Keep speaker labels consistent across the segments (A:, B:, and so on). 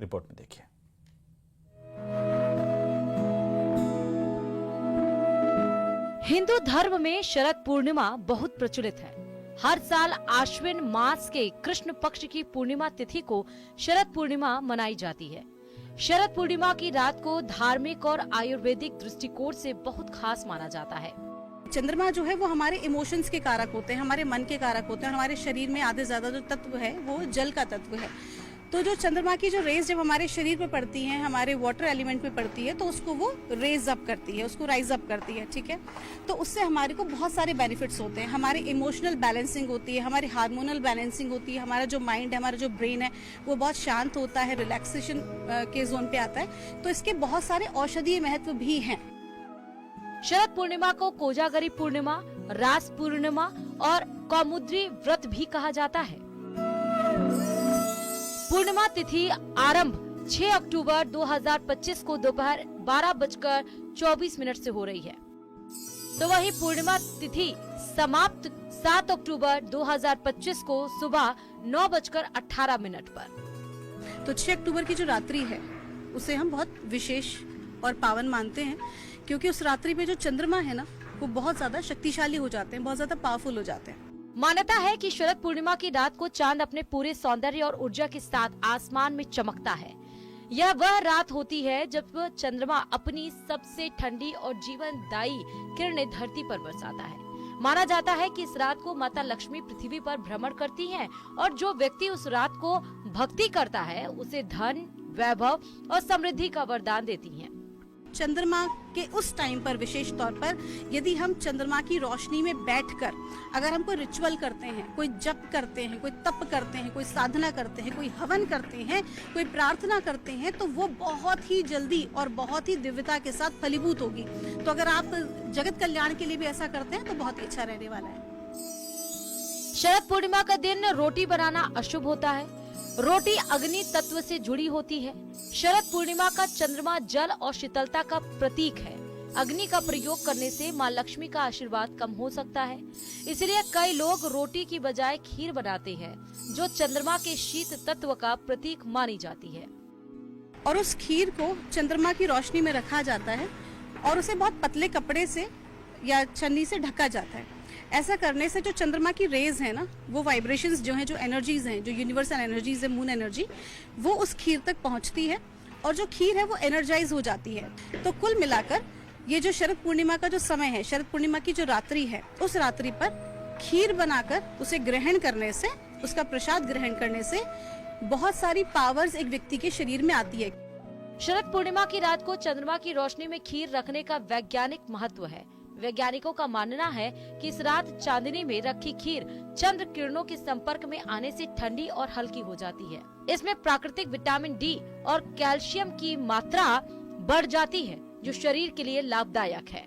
A: Report में देखिए।
B: हिंदू धर्म में शरद पूर्णिमा बहुत प्रचलित है। हर साल आश्विन मास के कृष्ण पक्ष की पूर्णिमा तिथि को शरद पूर्णिमा मनाई जाती है। शरद पूर्णिमा की रात को धार्मिक और आयुर्वेदिक दृष्टिकोण से बहुत खास माना जाता है।
C: चंद्रमा जो है वो हमारे इमोशंस के कारक होते हैं, हमारे मन के कारक होते हैं। हमारे शरीर में आधे ज्यादा जो तत्व है वो जल का तत्व है। तो जो चंद्रमा की जो रेज जब हमारे शरीर पे पड़ती हैं, हमारे वाटर एलिमेंट पे पड़ती है, तो उसको वो रेज अप करती है, उसको राइज अप करती है, ठीक है। तो उससे हमारे को बहुत सारे बेनिफिट्स होते हैं। हमारी इमोशनल बैलेंसिंग होती है, हमारी हार्मोनल बैलेंसिंग होती है, हमारा जो माइंड है, हमारा जो ब्रेन है वो बहुत शांत होता है, रिलैक्सेशन के जोन पे आता है। तो इसके बहुत सारे औषधीय महत्व भी हैं।
B: शरद पूर्णिमा को कोजागरी पूर्णिमा, रास पूर्णिमा और कौमुदी व्रत भी कहा जाता है। पूर्णिमा तिथि आरंभ 6 अक्टूबर 2025 को दोपहर 12:24 से हो रही है, तो वहीं पूर्णिमा तिथि समाप्त 7 अक्टूबर 2025 को सुबह 9:18 पर।
C: तो 6 अक्टूबर की जो रात्रि है उसे हम बहुत विशेष और पावन मानते हैं, क्योंकि उस रात्रि पे जो चंद्रमा है ना वो बहुत ज्यादा शक्तिशाली हो जाते हैं, बहुत ज्यादा पावरफुल हो जाते हैं।
B: मान्यता है कि शरद पूर्णिमा की रात को चांद अपने पूरे सौंदर्य और ऊर्जा के साथ आसमान में चमकता है। यह वह रात होती है जब वह चंद्रमा अपनी सबसे ठंडी और जीवनदायी किरणें धरती पर बरसाता है। माना जाता है कि इस रात को माता लक्ष्मी पृथ्वी पर भ्रमण करती हैं और जो व्यक्ति उस रात को भक्ति करता है उसे धन, वैभव और समृद्धि का वरदान देती हैं।
C: चंद्रमा के उस टाइम पर विशेष तौर पर यदि हम चंद्रमा की रोशनी में बैठकर अगर हम कोई रिचुअल करते हैं, कोई जप करते हैं, कोई तप करते हैं, कोई साधना करते हैं, कोई हवन करते हैं, कोई प्रार्थना करते हैं, तो वो बहुत ही जल्दी और बहुत ही दिव्यता के साथ फलीभूत होगी। तो अगर आप जगत कल्याण के लिए भी ऐसा करते हैं तो बहुत ही अच्छा रहने वाला है।
B: शरद पूर्णिमा का दिन रोटी बनाना अशुभ होता है। रोटी अग्नि तत्व से जुड़ी होती है। शरद पूर्णिमा का चंद्रमा जल और शीतलता का प्रतीक है। अग्नि का प्रयोग करने से मां लक्ष्मी का आशीर्वाद कम हो सकता है, इसलिए कई लोग रोटी की बजाय खीर बनाते हैं, जो चंद्रमा के शीत तत्व का प्रतीक मानी जाती है।
C: और उस खीर को चंद्रमा की रोशनी में रखा जाता है और उसे बहुत पतले कपड़े से या छन्नी से ढका जाता है। ऐसा करने से जो चंद्रमा की रेज है ना, वो वाइब्रेशंस जो हैं, जो एनर्जीज हैं, जो यूनिवर्सल एनर्जीज है, मून एनर्जी, वो उस खीर तक पहुंचती है और जो खीर है वो एनर्जाइज हो जाती है। तो कुल मिलाकर ये जो शरद पूर्णिमा का जो समय है, शरद पूर्णिमा की जो रात्रि है, उस रात्रि पर खीर बनाकर उसे ग्रहण करने से, उसका प्रसाद ग्रहण करने से बहुत सारी पावर्स एक व्यक्ति के शरीर में आती है।
B: शरद पूर्णिमा की रात को चंद्रमा की रोशनी में खीर रखने का वैज्ञानिक महत्व है। वैज्ञानिकों का मानना है कि इस रात चांदनी में रखी खीर चंद्र किरणों के संपर्क में आने से ठंडी और हल्की हो जाती है। इसमें प्राकृतिक विटामिन डी और कैल्शियम की मात्रा बढ़ जाती है, जो शरीर के लिए लाभदायक है।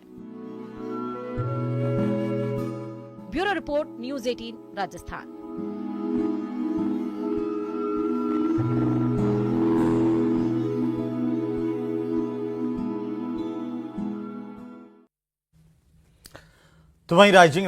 B: Bureau report, news 18 Rajasthan.
A: तो वहीं राइजिंग